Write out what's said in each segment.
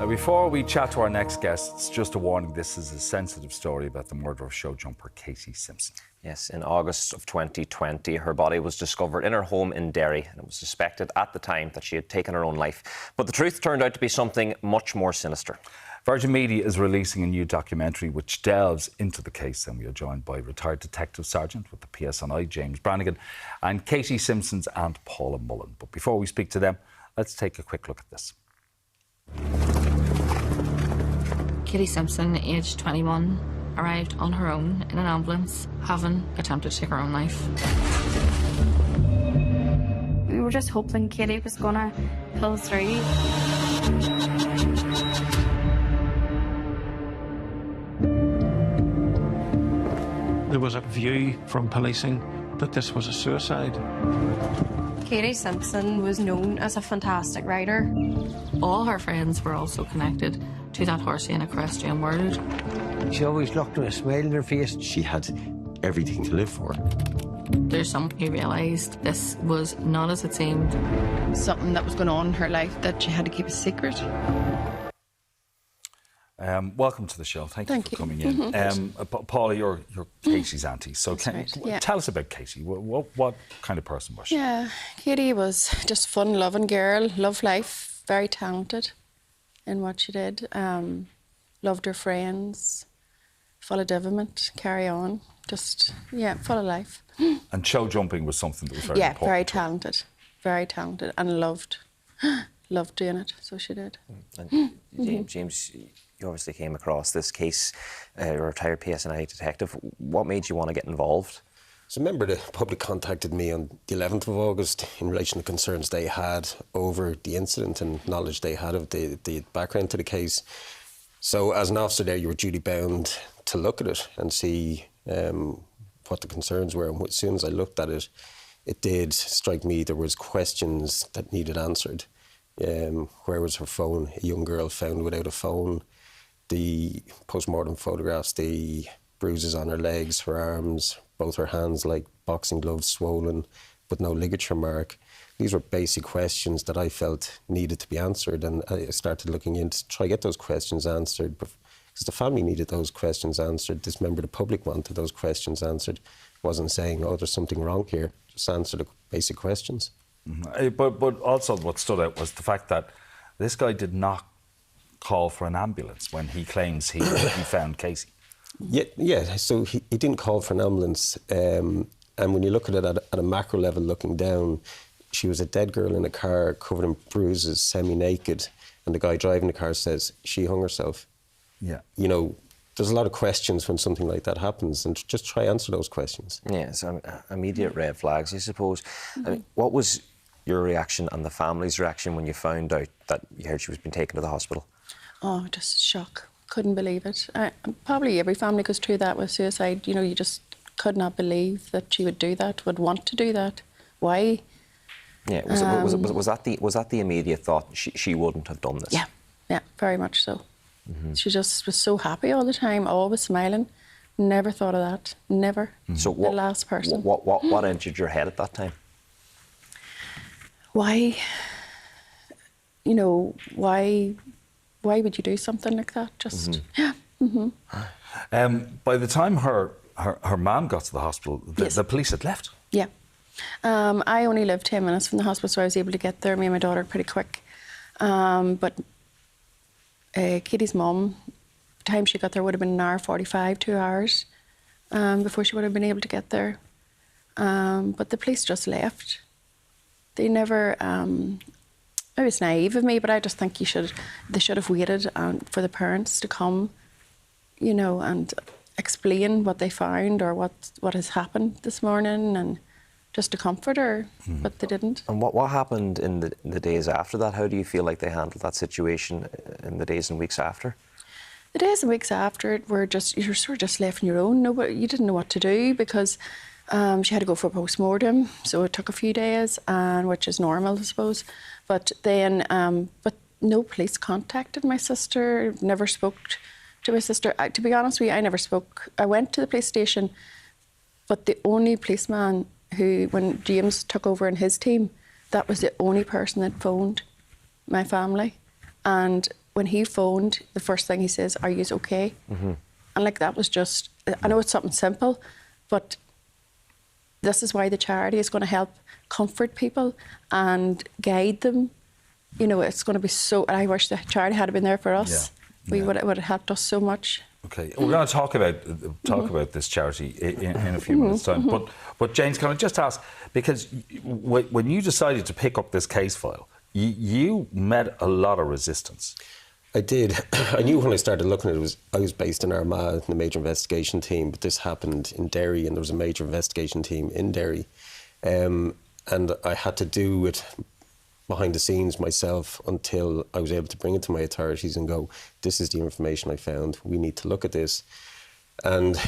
Now, before we chat to our next guests, just a warning, this is a sensitive story about the murder of showjumper Katie Simpson. Yes, in August of 2020, her body was discovered in her home in Derry, and it was suspected at the time that she had taken her own life. But the truth turned out to be something much more sinister. Virgin Media is releasing a new documentary which delves into the case, and we are joined by retired Detective Sergeant with the PSNI, James Brannigan, and Katie Simpson's aunt, Paula Mullan. But before we speak to them, let's take a quick look at this. Katie Simpson, aged 21, arrived on her own in an ambulance, having attempted to take her own life. We were just hoping Katie was going to pull through. There was a view from policing that this was a suicide. Katie Simpson was known as a fantastic writer. All her friends were also connected to that horsey and equestrian world. She always looked with a smile on her face. She had everything to live for. There's someone who realised this was not as it seemed. Something that was going on in her life that she had to keep a secret. Welcome to the show. Thank you for coming in. Paula, you're Katie's auntie. So tell us about Katie. What kind of person was she? Yeah, Katie was just fun-loving girl, loved life, very talented in what she did. Loved her friends, full of development, carry on. Just, full of life. And show jumping was something that was very important. Yeah, very talented and loved doing it, so she did. And James, you obviously came across this case, a retired PSNI detective. What made you want to get involved? So remember, the public contacted me on the 11th of August in relation to concerns they had over the incident and knowledge they had of the background to the case. So as an officer there, you were duty bound to look at it and see what the concerns were. And as soon as I looked at it, it did strike me there was questions that needed answered. Where was her phone? A young girl found without a phone. The post-mortem photographs, the bruises on her legs, her arms, both her hands like boxing gloves swollen, but no ligature mark. These were basic questions that I felt needed to be answered, and I started looking in to try to get those questions answered, because the family needed those questions answered. This member of the public wanted those questions answered. Wasn't saying, oh, there's something wrong here. Just answer the basic questions. Mm-hmm. But also what stood out was the fact that this guy did not call for an ambulance when he claims he found Casey. Yeah. So he didn't call for an ambulance. And when you look at it at a macro level, looking down, she was a dead girl in a car covered in bruises, semi-naked, and the guy driving the car says she hung herself. Yeah. You know, there's a lot of questions when something like that happens, and just try answer those questions. Yeah, so immediate red flags, I suppose. I mean, what was your reaction and the family's reaction when you found out that you heard she was being taken to the hospital? Oh, just shock. Couldn't believe it. Probably every family goes through that with suicide. You know, you just could not believe that she would do that, would want to do that. Why? Yeah, was that the immediate thought? She wouldn't have done this? Yeah, very much so. Mm-hmm. She just was so happy all the time, always smiling. Never thought of that. Never. Mm-hmm. So the last person. What entered your head at that time? Why? You know, why would you do something like that? Just by the time her mum got to the hospital, the police had left. Yeah. I only lived 10 minutes from the hospital, so I was able to get there, me and my daughter, pretty quick. But Katie's mum, the time she got there would have been an hour 45, 2 hours, before she would have been able to get there. But the police just left. They never... Maybe it's naive of me, but I just think they should have waited for the parents to come, you know, and explain what they found or what has happened this morning, and just to comfort her, but they didn't. And what happened in the days after that? How do you feel like they handled that situation in the days and weeks after? The days and weeks after it were you're sort of just left on your own. You didn't know what to do, because she had to go for a post-mortem, so it took a few days, which is normal, I suppose. But then, but no police contacted my sister, never spoke to my sister. To be honest with you, I never spoke. I went to the police station, but the only policeman who, when James took over in his team, that was the only person that phoned my family. And when he phoned, the first thing he says, "Are you okay?" And like that was just, I know it's something simple, but this is why the charity is going to help comfort people and guide them. You know, it's going to be so, I wish the charity had been there for us. It would have helped us so much. Okay, we're going to talk about this charity in a few minutes' time. But James, can I just ask, because when you decided to pick up this case file, you met a lot of resistance. I did. I knew when I started looking at it, I was based in Armagh in the major investigation team, but this happened in Derry, and there was a major investigation team in Derry. And I had to do it behind the scenes myself until I was able to bring it to my authorities and go, this is the information I found, we need to look at this. And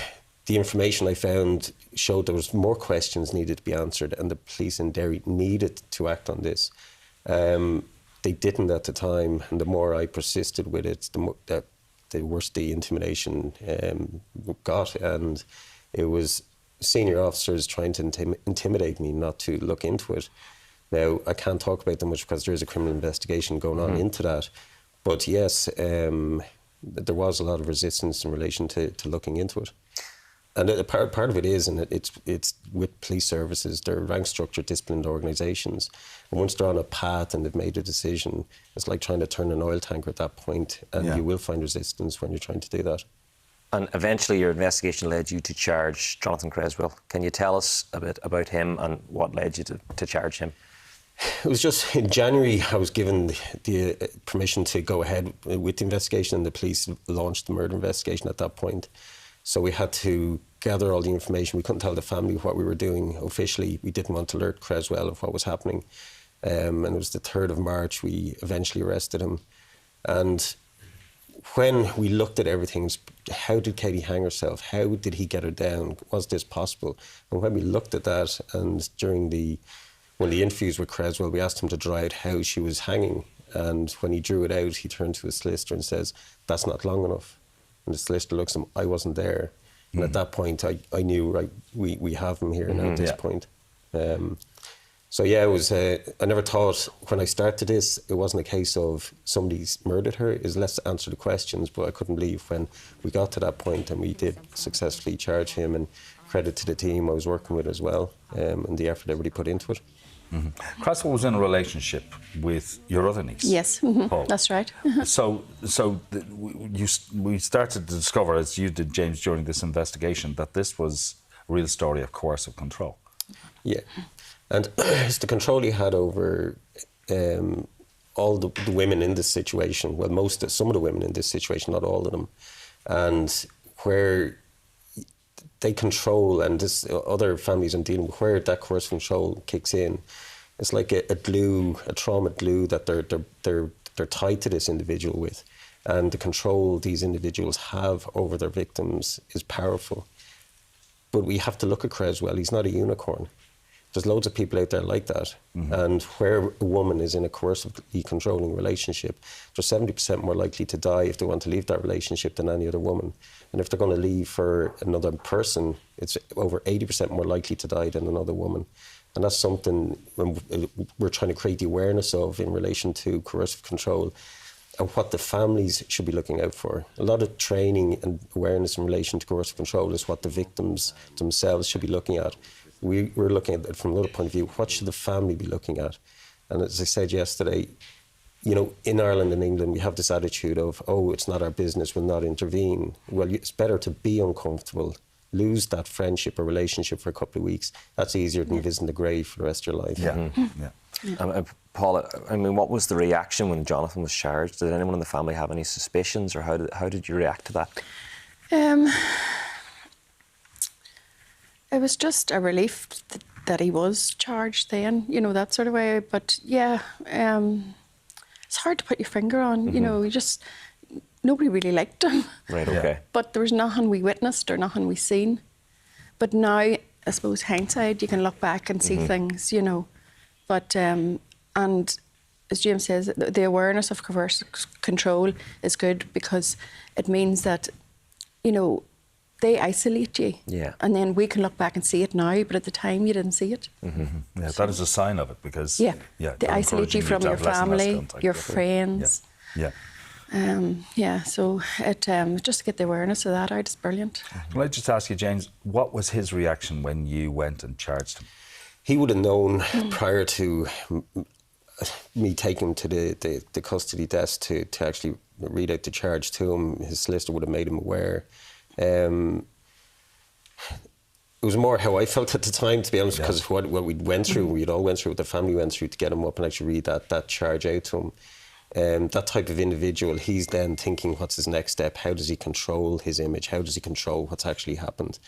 the information I found showed there was more questions needed to be answered, and the police in Derry needed to act on this. They didn't at the time, and the more I persisted with it, the worse the intimidation got, and it was senior officers trying to intimidate me not to look into it. Now, I can't talk about them much because there is a criminal investigation going on into that, but yes, there was a lot of resistance in relation to looking into it. And part of it is, and it's with police services, they're rank structured, disciplined organisations. And once they're on a path and they've made a decision, it's like trying to turn an oil tanker at that point, and you will find resistance when you're trying to do that. And eventually your investigation led you to charge Jonathan Creswell. Can you tell us a bit about him and what led you to charge him? It was just in January I was given the permission to go ahead with the investigation, and the police launched the murder investigation at that point. So we had to gather all the information. We couldn't tell the family what we were doing officially. We didn't want to alert Creswell of what was happening. And it was the 3rd of March we eventually arrested him. And when we looked at everything, how did Katie hang herself? How did he get her down? Was this possible? And when we looked at that, and when the interviews with Creswell, we asked him to draw out how she was hanging. And when he drew it out, he turned to his solicitor and says, "That's not long enough." And the solicitor looks at him, "I wasn't there." And at that point, I knew, right, we have him here now at this point. So yeah, it was. I never thought when I started this, it wasn't a case of somebody's murdered her. Is let's answer the questions. But I couldn't believe when we got to that point and we did successfully charge him. And credit to the team I was working with as well, and the effort everybody put into it. Creswell was in a relationship with your other niece. Yes, Paul. That's right. We started to discover, as you did, James, during this investigation, that this was a real story of coercive control. Yeah, and it's the control he had over all the women in this situation. Well, some of the women in this situation, not all of them, and where they control, and this other families I'm dealing with, where that coercive control kicks in, it's like a glue, a trauma glue that they're tied to this individual with, and the control these individuals have over their victims is powerful. But we have to look at Creswell. He's not a unicorn. There's loads of people out there like that, and where a woman is in a coercively controlling relationship, they're 70% more likely to die if they want to leave that relationship than any other woman. And if they're going to leave for another person, it's over 80% more likely to die than another woman. And that's something we're trying to create the awareness of in relation to coercive control and what the families should be looking out for. A lot of training and awareness in relation to coercive control is what the victims themselves should be looking at. We're looking at it from another point of view. What should the family be looking at? And as I said yesterday, you know, in Ireland and England, we have this attitude of, oh, it's not our business, we'll not intervene. Well, it's better to be uncomfortable, lose that friendship or relationship for a couple of weeks. That's easier than visiting the grave for the rest of your life. Paula, I mean, what was the reaction when Jonathan was charged? Did anyone in the family have any suspicions, or how did you react to that? It was just a relief that he was charged then, you know, that sort of way. But yeah, it's hard to put your finger on, you know, nobody really liked him. Right, okay. But there was nothing we witnessed or nothing we seen. But now, I suppose, hindsight, you can look back and see things, you know. But, and as James says, the awareness of coercive control is good because it means that, you know, they isolate you. Yeah. And then we can look back and see it now, but at the time you didn't see it. Yeah, that is a sign of it because... they isolate you from your family, your friends. Yeah. So it just to get the awareness of that out is brilliant. Can I just ask you, James, what was his reaction when you went and charged him? He would have known prior to me taking him to the custody desk to actually read out the charge to him. His solicitor would have made him aware. It was more how I felt at the time, to be honest, because what we went through, we'd all went through, what the family went through to get him up and actually read that charge out to him. That type of individual, he's then thinking, what's his next step? How does he control his image? How does he control what's actually happened?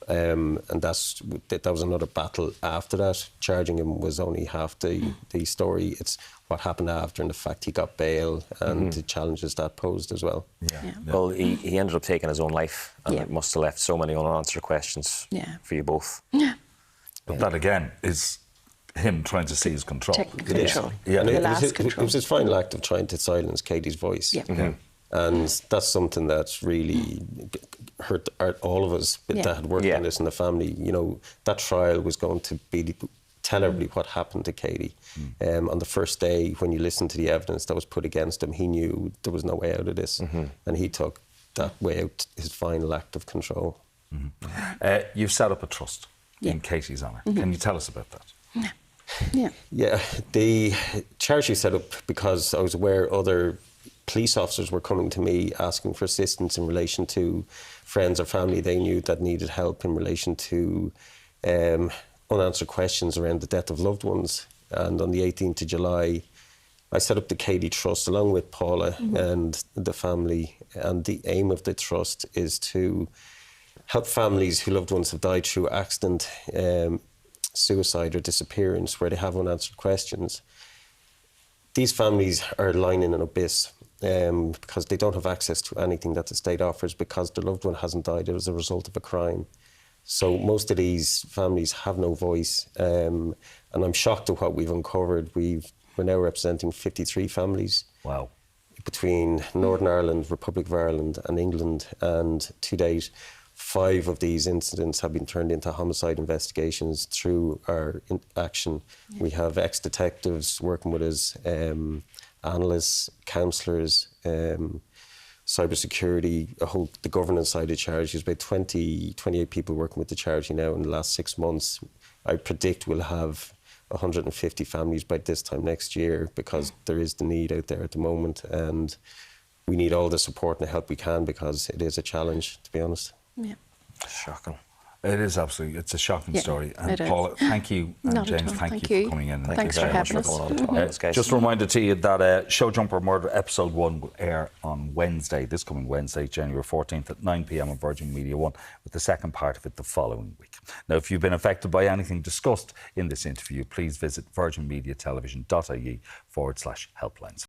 And that was another battle after that. Charging him was only half the story. It's what happened after and the fact he got bail and the challenges that posed as well. Well, he ended up taking his own life, and it must have left so many unanswered questions for you both. But that again is him trying to seize control. Control. And it control. was his final act of trying to silence Katie's voice. And that's something that's really hurt all of us that had worked on this in the family. You know, that trial was going to tell everybody what happened to Katie. On the first day, when you listened to the evidence that was put against him, he knew there was no way out of this. And he took that way out, his final act of control. You've set up a trust in Katie's honour. Can you tell us about that? Yeah, the charity set up because I was aware other police officers were coming to me asking for assistance in relation to friends or family they knew that needed help in relation to unanswered questions around the death of loved ones. And on the 18th of July, I set up the Katie Trust along with Paula and the family. And the aim of the trust is to help families whose loved ones have died through accident, suicide or disappearance, where they have unanswered questions. These families are lying in an abyss because they don't have access to anything that the state offers because their loved one hasn't died as a result of a crime. So most of these families have no voice, and I'm shocked at what we've uncovered. We're now representing 53 families. Wow. Between Northern Ireland, Republic of Ireland and England, and to date 5 of these incidents have been turned into homicide investigations through our action. We have ex-detectives working with us, analysts, counsellors, cybersecurity, the governance side of the charity. There's about 28 people working with the charity now in the last 6 months. I predict we'll have 150 families by this time next year because there is the need out there at the moment, and we need all the support and the help we can because it is a challenge, to be honest. Shocking. It is absolutely, it's a shocking story. And Paula, thank you, and James, thank you for coming in. Thanks for having us. Just a reminder to you that Showjumper Murder Episode 1 will air on Wednesday, this coming Wednesday, January 14th at 9 p.m. on Virgin Media 1, with the second part of it the following week. Now, if you've been affected by anything discussed in this interview, please visit virginmediatelevision.ie /helplines.